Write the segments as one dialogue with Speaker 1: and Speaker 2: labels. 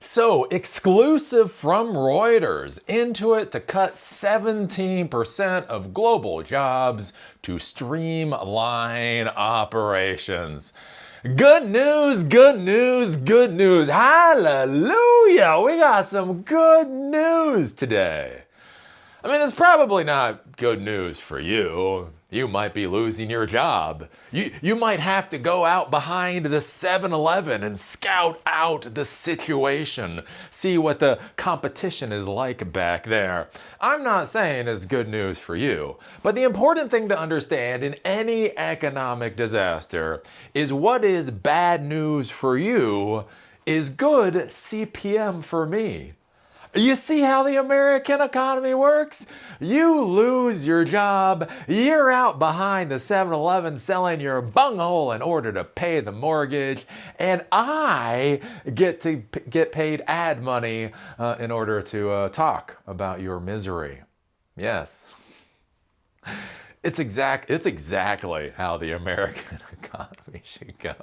Speaker 1: So, exclusive from Reuters, Intuit to cut 17% of global jobs to streamline operations. Good news, good news, good news. Hallelujah! We got some good news today. I mean, it's probably not good news for you. You might be losing your job. You might have to go out behind the 7-Eleven and scout out the situation, see what the competition is like back there. I'm not saying it's good news for you, but the important thing to understand in any economic disaster is what is bad news for you is good CPM for me. You see how the American economy works? You lose your job, you're out behind the 7-Eleven selling your bunghole in order to pay the mortgage, and I get to get paid ad money in order to talk about your misery. Yes. It's exactly how the American economy should go.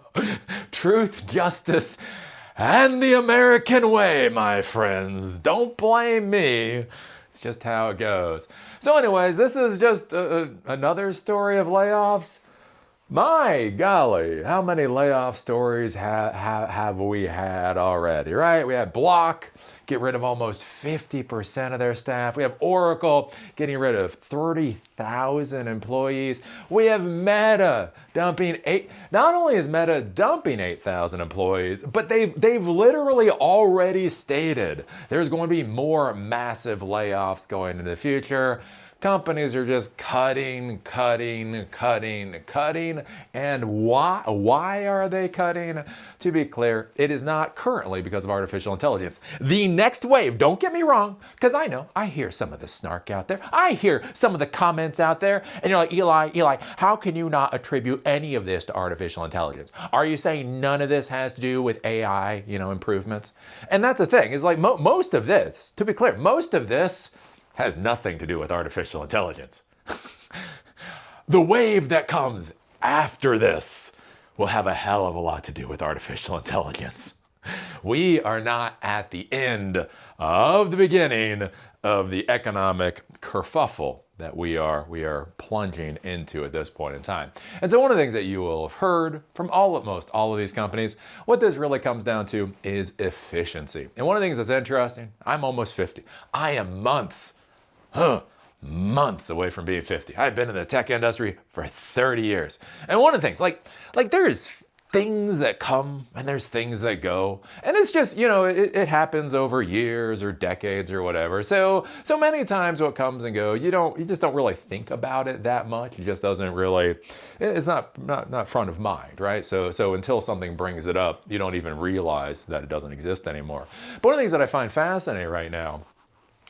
Speaker 1: Truth, justice, and the American way, my friends. Don't blame me. It's just how it goes. So anyways, this is just another story of layoffs. My golly, how many layoff stories have we had already, right? We had Block get rid of almost 50% of their staff. We have Oracle getting rid of 30,000 employees. We have Meta dumping not only is Meta dumping 8,000 employees, but they've literally already stated there's going to be more massive layoffs going into the future. Companies are just cutting. And why are they cutting? To be clear, it is not currently because of artificial intelligence. The next wave, don't get me wrong, because I hear some of the snark out there. I hear some of the comments out there. And you're like, Eli, how can you not attribute any of this to artificial intelligence? Are you saying none of this has to do with AI, improvements? And that's the thing, is like most of this, to be clear, most of this has nothing to do with artificial intelligence. The wave that comes after this will have a hell of a lot to do with artificial intelligence. We are not at the end of the beginning of the economic kerfuffle that we are plunging into at this point in time. And so one of the things that you will have heard from almost all of these companies, what this really comes down to is efficiency. And one of the things that's interesting, I'm almost 50. I am months away from being 50. I've been in the tech industry for 30 years. And one of the things, like there's things that come and there's things that go. And it's just, it happens over years or decades or whatever. So many times what comes and go, you just don't really think about it that much. It just doesn't really, it's not front of mind, right? So until something brings it up, you don't even realize that it doesn't exist anymore. But one of the things that I find fascinating right now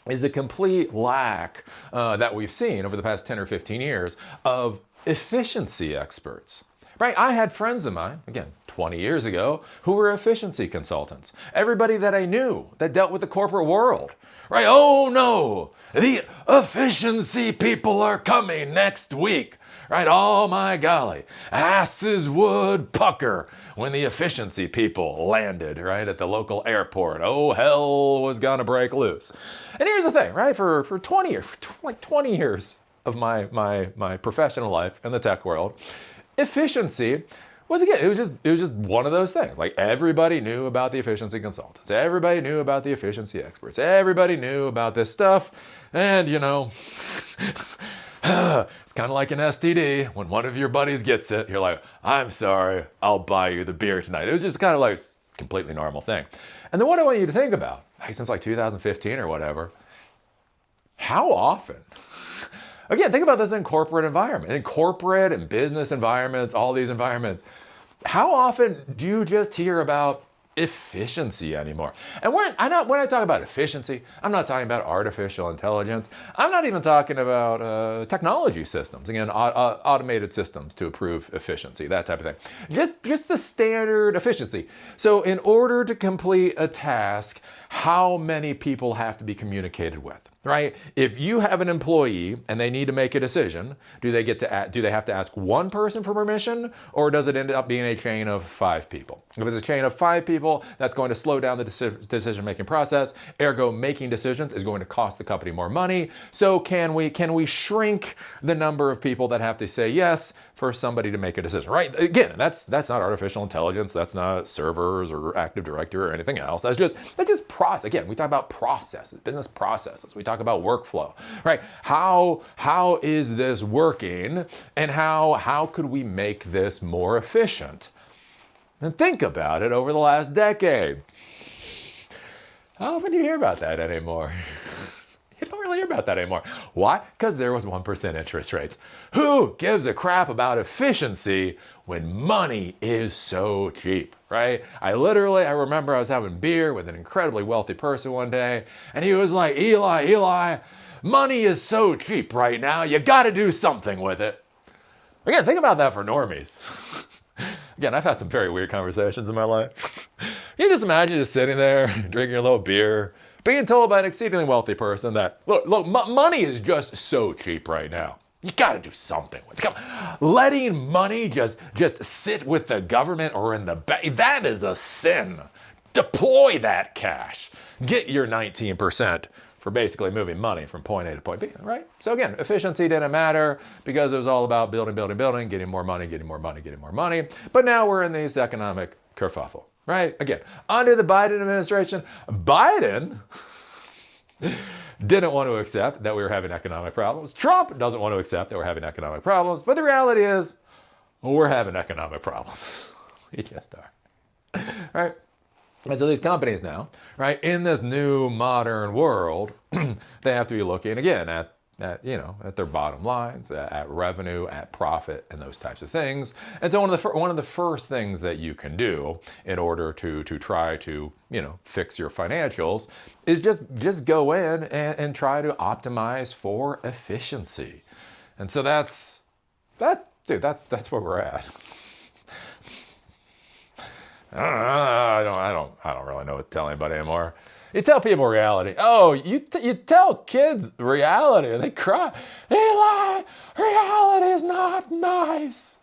Speaker 1: is a complete lack that we've seen over the past 10 or 15 years of efficiency experts. Right? I had friends of mine, again, 20 years ago, who were efficiency consultants. Everybody that I knew that dealt with the corporate world. Right? Oh no, the efficiency people are coming next week. Right? Oh my golly, asses would pucker when the efficiency people landed, right, at the local airport. Oh, hell was gonna break loose. And here's the thing, right, for 20 years, like 20 years of my professional life in the tech world, efficiency was, again, it was just one of those things. Like, everybody knew about the efficiency consultants. Everybody knew about the efficiency experts. Everybody knew about this stuff. And, it's kind of like an STD. When one of your buddies gets it, you're like, I'm sorry, I'll buy you the beer tonight. It was just kind of like a completely normal thing. And then what I want you to think about, since like 2015 or whatever, how often, again, think about this in corporate environment, in corporate and business environments, all these environments, how often do you just hear about efficiency anymore? And when I talk about efficiency, I'm not talking about artificial intelligence. I'm not even talking about technology systems. Again, automated systems to improve efficiency, that type of thing. Just the standard efficiency. So in order to complete a task, how many people have to be communicated with? right? If you have an employee and they need to make a decision, do they have to ask one person for permission, or does it end up being a chain of 5 people? If it's a chain of 5 people, that's going to slow down the decision-making process. Ergo, making decisions is going to cost the company more money. So can we shrink the number of people that have to say yes for somebody to make a decision, right? Again, that's not artificial intelligence. That's not servers or Active Directory or anything else. That's just process. Again, we talk about processes, business processes. We talk about workflow, right? How is this working, and how could we make this more efficient? And think about it over the last decade. How often do you hear about that anymore? You don't really hear about that anymore. Why? Because there was 1% interest rates. Who gives a crap about efficiency when money is so cheap, right? I remember I was having beer with an incredibly wealthy person one day, and he was like, Eli, money is so cheap right now, you gotta do something with it. Again, think about that for normies. Again, I've had some very weird conversations in my life. You just imagine just sitting there, drinking a little beer, being told by an exceedingly wealthy person that, look, money is just so cheap right now. You got to do something with it. Letting money just sit with the government or in the bank, that is a sin. Deploy that cash. Get your 19% for basically moving money from point A to point B, right? So again, efficiency didn't matter because it was all about building, getting more money. But now we're in this economic kerfuffle, right? Again, under the Biden administration, Biden didn't want to accept that we were having economic problems. Trump doesn't want to accept that we're having economic problems. But the reality is, we're having economic problems. We just are. Right? And so these companies now, right, in this new modern world, they have to be looking again at their bottom lines, at revenue, at profit, and those types of things. And so one of the first things that you can do in order to try to fix your financials is just go in and try to optimize for efficiency. And so that's where we're at. I don't really know what to tell anybody anymore. You tell people reality. Oh, you tell kids reality and they cry. Eli, reality is not nice.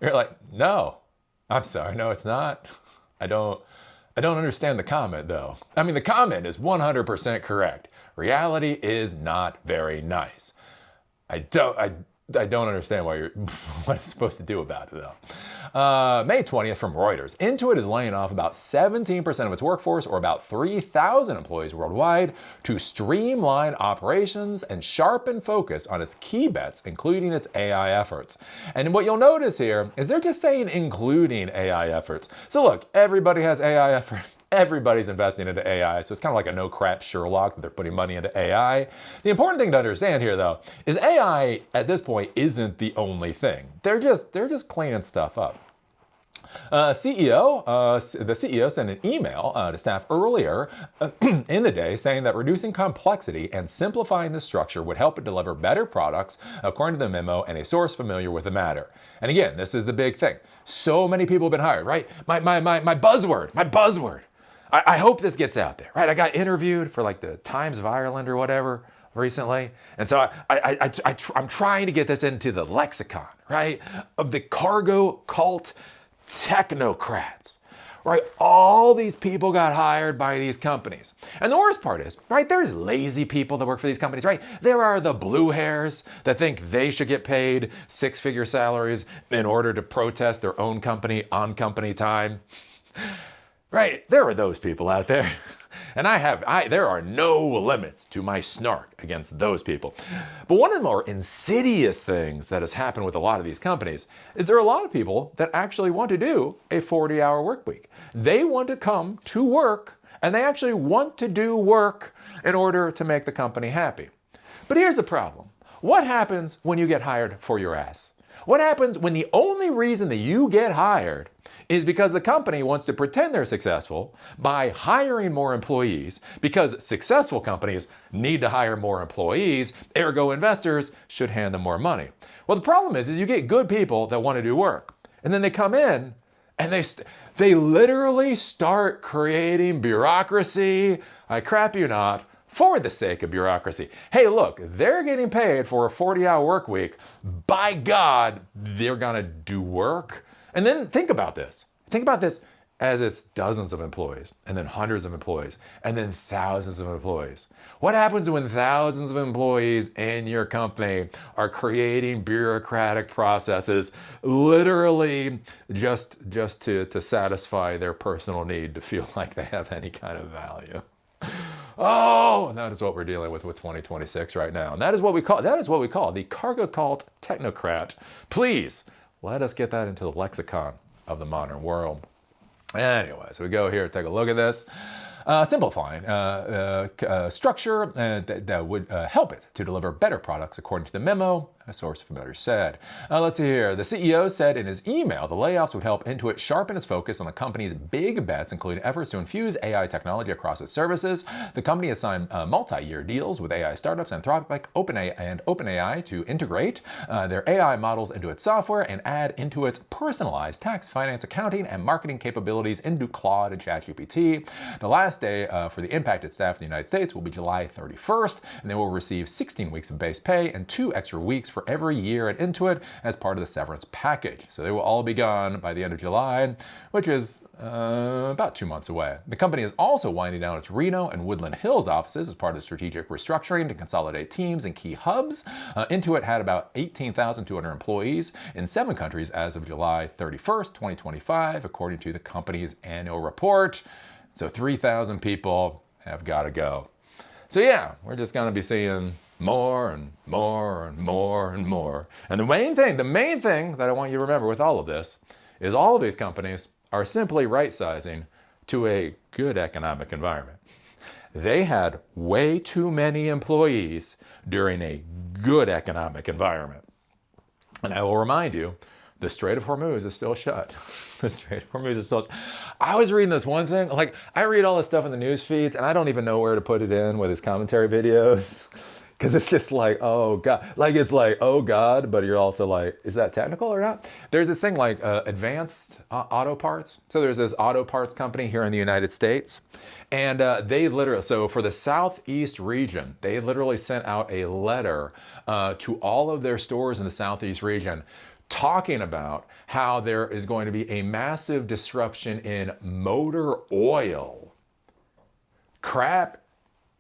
Speaker 1: You're like, no, I'm sorry, no, it's not. I don't understand the comment though. I mean, the comment is 100% correct. Reality is not very nice. I don't understand what I'm supposed to do about it though. May 20th from Reuters. Intuit is laying off about 17% of its workforce, or about 3,000 employees worldwide, to streamline operations and sharpen focus on its key bets, including its AI efforts. And what you'll notice here is they're just saying including AI efforts. So look, everybody has AI efforts. Everybody's investing into AI, so it's kind of like a no crap Sherlock that they're putting money into AI. The important thing to understand here, though, is AI at this point isn't the only thing. They're just cleaning stuff up. The CEO sent an email to staff earlier in the day saying that reducing complexity and simplifying the structure would help it deliver better products, according to the memo and a source familiar with the matter. And again, this is the big thing. So many people have been hired, right? My buzzword. I hope this gets out there, right? I got interviewed for like the Times of Ireland or whatever recently. And so I'm trying to get this into the lexicon, right? Of the cargo cult technocrats, right? All these people got hired by these companies. And the worst part is, right, there's lazy people that work for these companies, right? There are the blue hairs that think they should get paid 6-figure salaries in order to protest their own company on company time. Right, there are those people out there. And there are no limits to my snark against those people. But one of the more insidious things that has happened with a lot of these companies is there are a lot of people that actually want to do a 40-hour work week. They want to come to work, and they actually want to do work in order to make the company happy. But here's the problem. What happens when you get hired for your ass? What happens when the only reason that you get hired is because the company wants to pretend they're successful by hiring more employees, because successful companies need to hire more employees, ergo investors should hand them more money. Well, the problem is you get good people that want to do work, and then they come in and they literally start creating bureaucracy, I crap you not, for the sake of bureaucracy. Hey, look, they're getting paid for a 40-hour work week. By God, they're gonna do work. And then think about this. Think about this as it's dozens of employees, and then hundreds of employees, and then thousands of employees. What happens when thousands of employees in your company are creating bureaucratic processes literally just to satisfy their personal need to feel like they have any kind of value? Oh, and that is what we're dealing with 2026 right now. And that is what we call the cargo cult technocrat. Please let us get that into the lexicon of the modern world. Anyway, so we go here, take a look at this. Simplifying structure that would help it to deliver better products, according to the memo, a source from Better said. Let's see here. The CEO said in his email the layoffs would help Intuit sharpen its focus on the company's big bets, including efforts to infuse AI technology across its services. The company has signed multi-year deals with AI startups Anthropic, OpenAI to integrate their AI models into its software and add Intuit's personalized tax, finance, accounting, and marketing capabilities into Claude and ChatGPT. The last day for the impacted staff in the United States will be July 31st, and they will receive 16 weeks of base pay and 2 extra weeks for every year at Intuit as part of the severance package. So they will all be gone by the end of July, which is about 2 months away. The company is also winding down its Reno and Woodland Hills offices as part of strategic restructuring to consolidate teams and key hubs. Intuit had about 18,200 employees in 7 countries as of July 31st, 2025, according to the company's annual report. So 3,000 people have got to go. So yeah, we're just going to be seeing more and more and more and more. And the main thing that I want you to remember with all of this is all of these companies are simply right-sizing to a good economic environment. They had way too many employees during a good economic environment. And I will remind you, the Strait of Hormuz is still shut. The Strait of Hormuz is still shut. I was reading this one thing, like I read all this stuff in the news feeds and I don't even know where to put it in with his commentary videos. Because it's just like, oh God, like it's like, oh God, but you're also like, is that technical or not? There's this thing like Advanced Auto Parts. So there's this auto parts company here in the United States. And they literally, so for the Southeast region, they literally sent out a letter to all of their stores in the Southeast region talking about how there is going to be a massive disruption in motor oil. Crap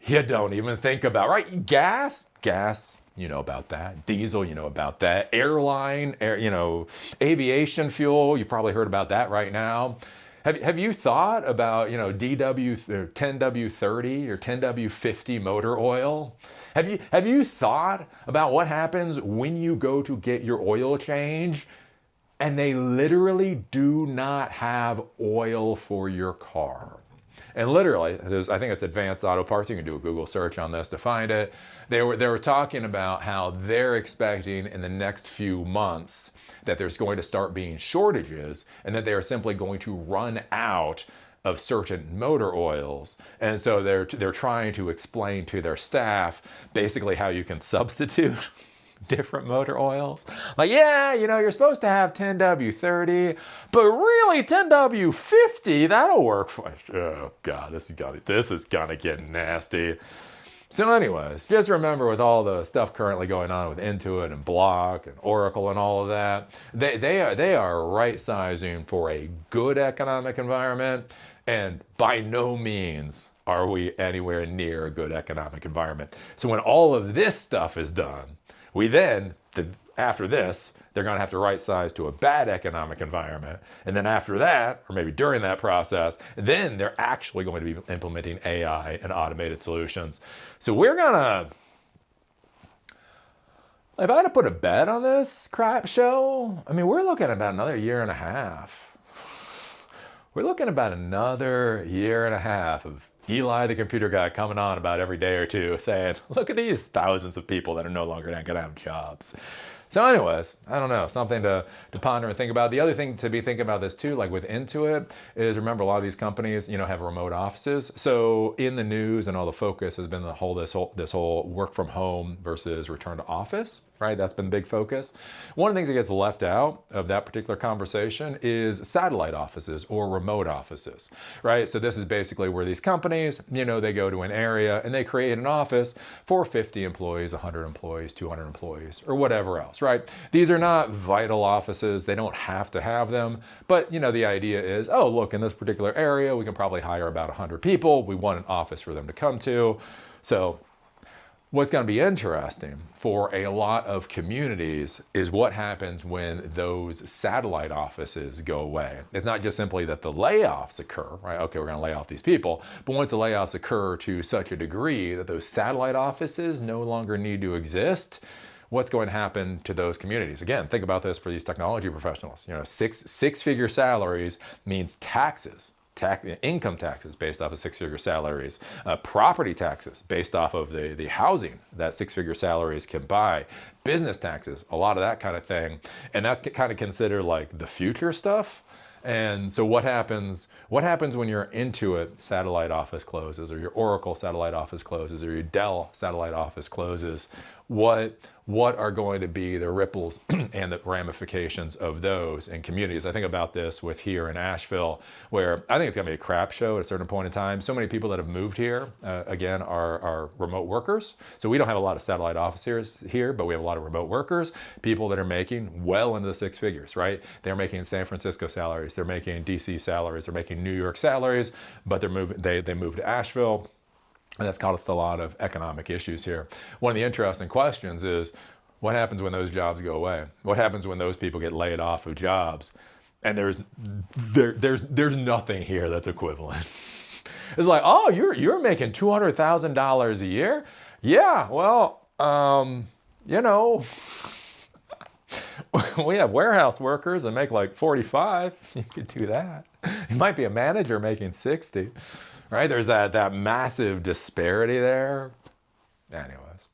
Speaker 1: you don't even think about, right? Gas, you know about that. Diesel, you know about that. Airline, aviation fuel, you probably heard about that right now. Have you thought about, DW or 10W30 or 10W50 motor oil? Have you thought about what happens when you go to get your oil change and they literally do not have oil for your car? And literally, I think it's Advanced Auto Parts. You can do a Google search on this to find it. They were talking about how they're expecting in the next few months that there's going to start being shortages and that they are simply going to run out of certain motor oils. And so they're trying to explain to their staff basically how you can substitute different motor oils. Like, yeah, you're supposed to have 10W30, but really 10W50, that'll work for you. Oh God, this is gonna get nasty. So anyways, just remember with all the stuff currently going on with Intuit and Block and Oracle and all of that, they are right-sizing for a good economic environment, and by no means are we anywhere near a good economic environment. So when all of this stuff is done, after this, they're going to have to right size to a bad economic environment. And then after that, or maybe during that process, then they're actually going to be implementing AI and automated solutions. So we're going to, if I had to put a bet on this crap show, we're looking at about another year and a half. We're looking at about another year and a half of Eli, the computer guy, coming on about every day or two saying, look at these thousands of people that are no longer going to have jobs. So anyways, I don't know, something to ponder and think about. The other thing to be thinking about this too, like with Intuit, is remember a lot of these companies, have remote offices. So in the news and all the focus has been this whole work from home versus return to office, right? That's been the big focus. One of the things that gets left out of that particular conversation is satellite offices or remote offices, right? So this is basically where these companies, they go to an area and they create an office for 50 employees, 100 employees, 200 employees, or whatever else, right? These are not vital offices. They don't have to have them. But, the idea is, oh, look, in this particular area, we can probably hire about 100 people. We want an office for them to come to. So what's going to be interesting for a lot of communities is what happens when those satellite offices go away. It's not just simply that the layoffs occur, right? Okay, we're going to lay off these people. But once the layoffs occur to such a degree that those satellite offices no longer need to exist, what's going to happen to those communities? Again, think about this for these technology professionals. Six-figure salaries means taxes. Income taxes based off of six-figure salaries, property taxes based off of the housing that six-figure salaries can buy, business taxes, a lot of that kind of thing. And that's kind of considered like the future stuff. And so what happens when your Intuit satellite office closes, or your Oracle satellite office closes, or your Dell satellite office closes? What are going to be the ripples and the ramifications of those in communities? I think about this with here in Asheville, where I think it's going to be a crap show at a certain point in time. So many people that have moved here, again, are remote workers. So we don't have a lot of satellite offices here, but we have a lot of remote workers, people that are making well into the six figures, right? They're making San Francisco salaries, they're making DC salaries, they're making New York salaries, but they moved to Asheville. And that's caused a lot of economic issues here. One of the interesting questions is, what happens when those jobs go away? What happens when those people get laid off of jobs? And there's nothing here that's equivalent. It's like, oh, you're making $200,000 a year? Yeah, well, we have warehouse workers that make like 45. You could do that. You might be a manager making 60. Right? There's that massive disparity there. Anyways,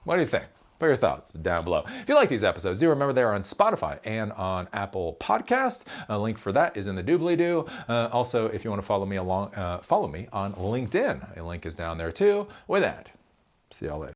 Speaker 1: what do you think? Put your thoughts down below. If you like these episodes, do remember they're on Spotify and on Apple Podcasts. A link for that is in the doobly-doo. Also, if you want to follow me on LinkedIn, a link is down there too. With that, see y'all later.